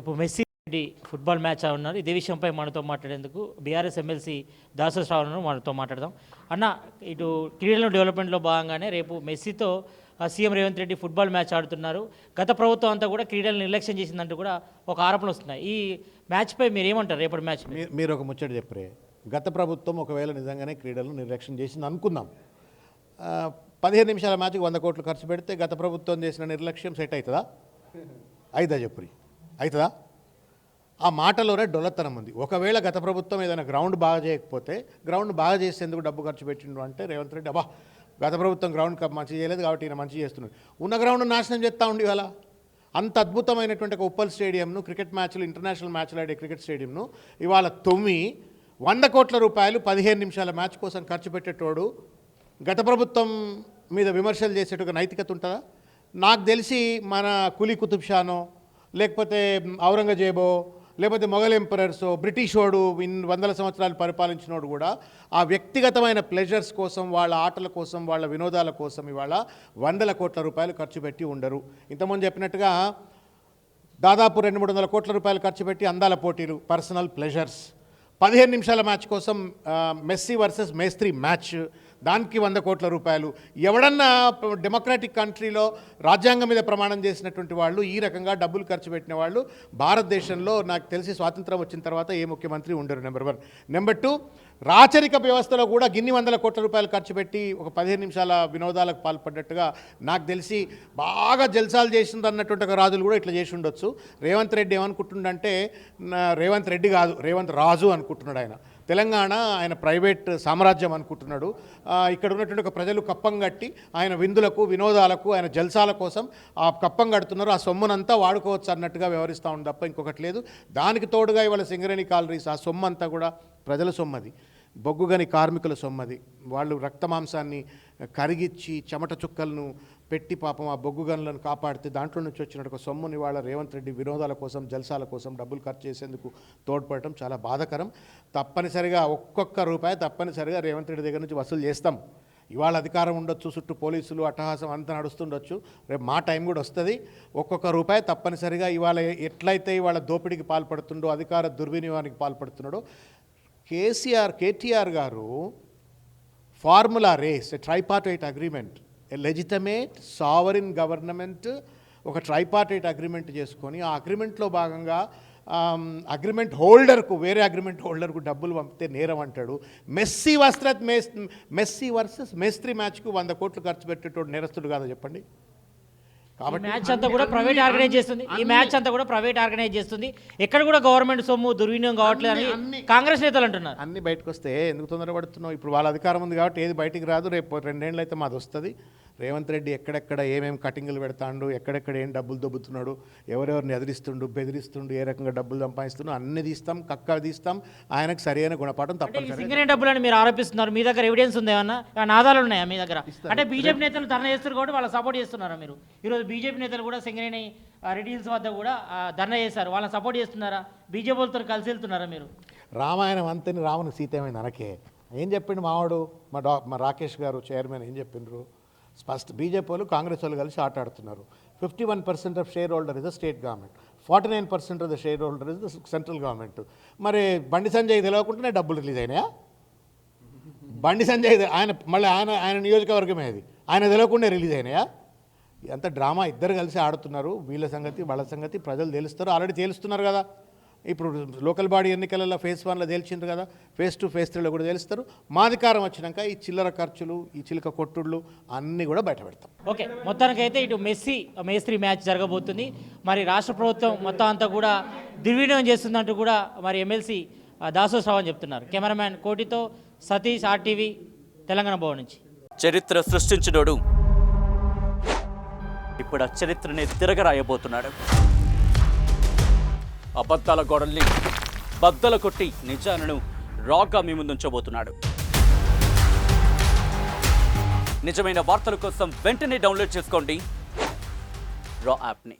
రేపు messy football match ఉన్నారు. ఇదే విషయంపై మనతో మాట్లాడేందుకు బీఆర్ఎస్ ఎమ్మెల్సీ దాసో శ్రావణ్ మనతో మాట్లాడదాం. అన్న, ఇటు క్రీడల డెవలప్మెంట్లో భాగంగానే రేపు మెస్సీతో CM Revanth Reddy football match ఆడుతున్నారు. గత ప్రభుత్వం అంతా కూడా క్రీడలను నిర్లక్ష్యం చేసిందంటూ కూడా ఒక ఆరోపణ వస్తున్నాయి. ఈ మ్యాచ్పై మీరు ఏమంటారు? రేపటి మ్యాచ్ మీరు ఒక ముచ్చట చెప్పరే, గత ప్రభుత్వం ఒకవేళ నిజంగానే క్రీడలను నిర్లక్ష్యం చేసింది అనుకుందాం, 15 నిమిషాల మ్యాచ్కి 100 కోట్లు ఖర్చు పెడితే గత ప్రభుత్వం చేసిన నిర్లక్ష్యం సెట్ అవుతుందా? అవుతుందా చెప్పురి, అవుతుందా? ఆ మాటలోనే డొల్లతనం ఉంది. ఒకవేళ గత ప్రభుత్వం ఏదైనా గ్రౌండ్ బాగా చేయకపోతే గ్రౌండ్ బాగా చేసేందుకు డబ్బు ఖర్చు పెట్టిండు అంటే రేవంత్ రెడ్డి అబ్బా గత ప్రభుత్వం గ్రౌండ్ మంచి చేయలేదు కాబట్టి ఈయన మంచి చేస్తున్నాడు. ఉన్న గ్రౌండ్ నాశనం చేస్తూ ఉండి ఇవాళ అంత అద్భుతమైనటువంటి ఒక ఉప్పల్ స్టేడియంను, క్రికెట్ మ్యాచ్లు, ఇంటర్నేషనల్ మ్యాచ్లు ఆడే క్రికెట్ స్టేడియంను ఇవాళ 100 కోట్ల రూపాయలు 15 నిమిషాల మ్యాచ్ కోసం ఖర్చు పెట్టేటోడు గత ప్రభుత్వం మీద విమర్శలు చేసేట నైతికత ఉంటుందా? నాకు తెలిసి మన కులీ కుతుబ్ షానో, లేకపోతే ఔరంగజేబో, లేకపోతే మొఘల్ ఎంపరర్సో, బ్రిటిష్ వాడు 100 సంవత్సరాలు పరిపాలించినోడు కూడా ఆ వ్యక్తిగతమైన ప్లెజర్స్ కోసం, వాళ్ళ ఆటల కోసం, వాళ్ళ వినోదాల కోసం ఇవాళ 100 కోట్ల రూపాయలు ఖర్చు పెట్టి ఉండరు. ఇంతకుముందు చెప్పినట్టుగా దాదాపు 200-300 కోట్ల రూపాయలు ఖర్చు పెట్టి అందాల పోటీలు, పర్సనల్ ప్లెజర్స్, 15 నిమిషాల మ్యాచ్ కోసం మెస్సీ వర్సెస్ మేస్త్రీ మ్యాచ్, దానికి 100 కోట్ల రూపాయలు. ఎవడన్నా డెమోక్రాటిక్ కంట్రీలో రాజ్యాంగం మీద ప్రమాణం చేసినటువంటి వాళ్ళు ఈ రకంగా డబ్బులు ఖర్చు పెట్టిన వాళ్ళు భారతదేశంలో నాకు తెలిసి స్వాతంత్రం వచ్చిన తర్వాత ఏ ముఖ్యమంత్రి ఉండరు. నెంబర్ 1. నెంబర్ 2, రాచరిక వ్యవస్థలో కూడా గిన్ని 100 కోట్ల రూపాయలు ఖర్చు పెట్టి ఒక 15 నిమిషాల వినోదాలకు పాల్పడ్డట్టుగా నాకు తెలిసి బాగా జల్సాలు చేసింది అన్నటువంటి ఒక రాజులు కూడా ఇట్లా చేసి ఉండొచ్చు. రేవంత్ రెడ్డి ఏమనుకుంటుండంటే, రేవంత్ రెడ్డి కాదు, రేవంత్ రాజు అనుకుంటున్నాడు. ఆయన తెలంగాణ ఆయన ప్రైవేట్ సామ్రాజ్యం అనుకుంటున్నాడు. ఇక్కడ ఉన్నటువంటి ఒక ప్రజలు కప్పం కట్టి ఆయన విందులకు, వినోదాలకు, ఆయన జల్సాల కోసం ఆ కప్పం కడుతున్నారు. ఆ సొమ్మునంతా వాడుకోవచ్చు అన్నట్టుగా వ్యవహరిస్తూ ఉంది తప్ప ఇంకొకటి లేదు. దానికి తోడుగా ఇవాళ సింగరేణి కాలరీస్, ఆ సొమ్ము అంతా కూడా ప్రజల సొమ్మది, బొగ్గుగని కార్మికుల సొమ్మది. వాళ్ళు రక్తమాంసాన్ని కరిగిచ్చి చెమట చుక్కలను పెట్టి పాపం ఆ బొగ్గు గనులను కాపాడితే దాంట్లో నుంచి వచ్చినట్టు ఒక సొమ్ముని వాళ్ళ రేవంత్ రెడ్డి వినోదాల కోసం, జల్సాల కోసం డబ్బులు ఖర్చు చేసేందుకు తోడ్పడటం చాలా బాధాకరం. తప్పనిసరిగా ఒక్కొక్క రూపాయి తప్పనిసరిగా రేవంత్ రెడ్డి దగ్గర నుంచి వసూలు చేస్తాం. ఇవాళ అధికారం ఉండొచ్చు, చుట్టూ పోలీసులు అట్టహాసం అంతా నడుస్తుండొచ్చు, రేపు మా టైం కూడా వస్తుంది. ఒక్కొక్క రూపాయి తప్పనిసరిగా ఇవాళ ఎట్లయితే ఇవాళ దోపిడీకి పాల్పడుతుండో, అధికార దుర్వినియోగానికి పాల్పడుతున్నాడో, కేటీఆర్ గారు formula race, tripartite agreement, legitimate sovereign government ఒక ట్రైపార్టైట్ అగ్రిమెంట్ చేసుకొని ఆ అగ్రిమెంట్లో భాగంగా అగ్రిమెంట్ హోల్డర్కు, వేరే అగ్రిమెంట్ హోల్డర్కు డబ్బులు పంపితే నేరం అంటాడు. మెస్సీ వర్సెస్ మేస్త్రీ మ్యాచ్కు 100 కోట్లు ఖర్చు పెట్టేటోడు నేరస్తుడు కాదా చెప్పండి? కాబట్టి మ్యాచ్ అంతా కూడా ప్రైవేట్ ఆర్గనైజ్ చేస్తుంది. ఈ మ్యాచ్ అంతా కూడా ప్రైవేట్ ఆర్గనైజ్ చేస్తుంది. ఎక్కడ కూడా గవర్నమెంట్ సొమ్ము దుర్వినియోగం కావట్లేదు అని కాంగ్రెస్ నేతలు అంటున్నారు. అన్ని బయటకు వస్తే ఎందుకు తొందరపడుతున్నావు? ఇప్పుడు వాళ్ళ అధికారం ఉంది కాబట్టి ఏది బయటికి రాదు. రేపు 2 ఏళ్ళు అయితే మాది వస్తుంది. రేవంత్ రెడ్డి ఎక్కడెక్కడ ఏమేమి కటింగులు పెడతాడు, ఎక్కడెక్కడ ఏం డబ్బులు దొబ్బుతున్నాడు, ఎవరెవరిని ఎదిరిస్తుండు, బెదిరిస్తుండు, ఏ రకంగా డబ్బులు సంపాదిస్తున్నాడు అన్ని తీస్తాం, కక్క తీస్తాం. ఆయనకు సరైన గుణపాఠం తప్పనిసరి. సింగరేణి డబ్బులని మీరు ఆరోపిస్తున్నారు. మీ దగ్గర ఎవిడెన్స్ ఉంది ఏమన్నా? ఆధారాలు ఉన్నాయా మీ దగ్గర? అంటే బీజేపీ నేతలు ధర్నా చేస్తారు కాబట్టి వాళ్ళ సపోర్ట్ చేస్తున్నారా మీరు? ఈరోజు బీజేపీ నేతలు కూడా సింగరేణి రెడ్డి హిల్స్ వద్ద కూడా ధర్నా చేశారు. వాళ్ళని సపోర్ట్ చేస్తున్నారా? బీజేపీ వాళ్ళతో కలిసి వెళ్తున్నారా మీరు? రామాయణం అంతని రాముని సీత ఏమైంది అనకే. ఏం చెప్పిండు మావాడు, మా రాకేష్ గారు చైర్మన్ ఏం చెప్పిండ్రు? బీజేపీ వాళ్ళు కాంగ్రెస్ వాళ్ళు కలిసి ఆట ఆడుతున్నారు. 51% of share holder is the state government, 49% of the share holder is the central government. మరి బండి సంజయ్ తెలియకుండానే డబ్బులు రిలీజ్ అయినాయా? బండి సంజయ్ మళ్ళీ ఆయన నియోజకవర్గమే అది, ఆయన తెలియకుండా రిలీజ్ అయినాయా? అంత డ్రామా ఇద్దరు కలిసి ఆడుతున్నారు. వీళ్ళ సంగతి వాళ్ళ సంగతి ప్రజలు తెలుస్తారు, ఆల్రెడీ తేలుస్తున్నారు కదా. ఇప్పుడు లోకల్ బాడీ ఎన్నికలలో ఫేజ్ 1లో తేల్చిండ్రు కదా, ఫేజ్ 2, ఫేజ్ 3లో కూడా తెలుస్తారు. మా అధికారం వచ్చినాక ఈ చిల్లర ఖర్చులు, ఈ చిలక కొట్టుళ్ళు అన్నీ కూడా బయట పెడతాం. ఓకే, మొత్తానికైతే ఇటు మేస్త్రీ మ్యాచ్ జరగబోతుంది. మరి రాష్ట్ర ప్రభుత్వం మొత్తం అంతా కూడా దుర్వినియోగం చేస్తుందంటూ కూడా మరి ఎమ్మెల్సీ దాసో శ్రావణ్ చెప్తున్నారు. కెమెరామ్యాన్ కోటితో సతీష్, RTV, తెలంగాణ భవన్ నుంచి. చరిత్ర సృష్టించినోడు ఇప్పుడు ఆ చరిత్రని తిరగరాయబోతున్నాడు. అబద్ధాల గోడల్ని బద్దలు కొట్టి నిజాలను రాగా మీ ముందుంచబోతున్నాడు. నిజమైన వార్తల కోసం వెంటనే డౌన్లోడ్ చేసుకోండి రా యాప్ని.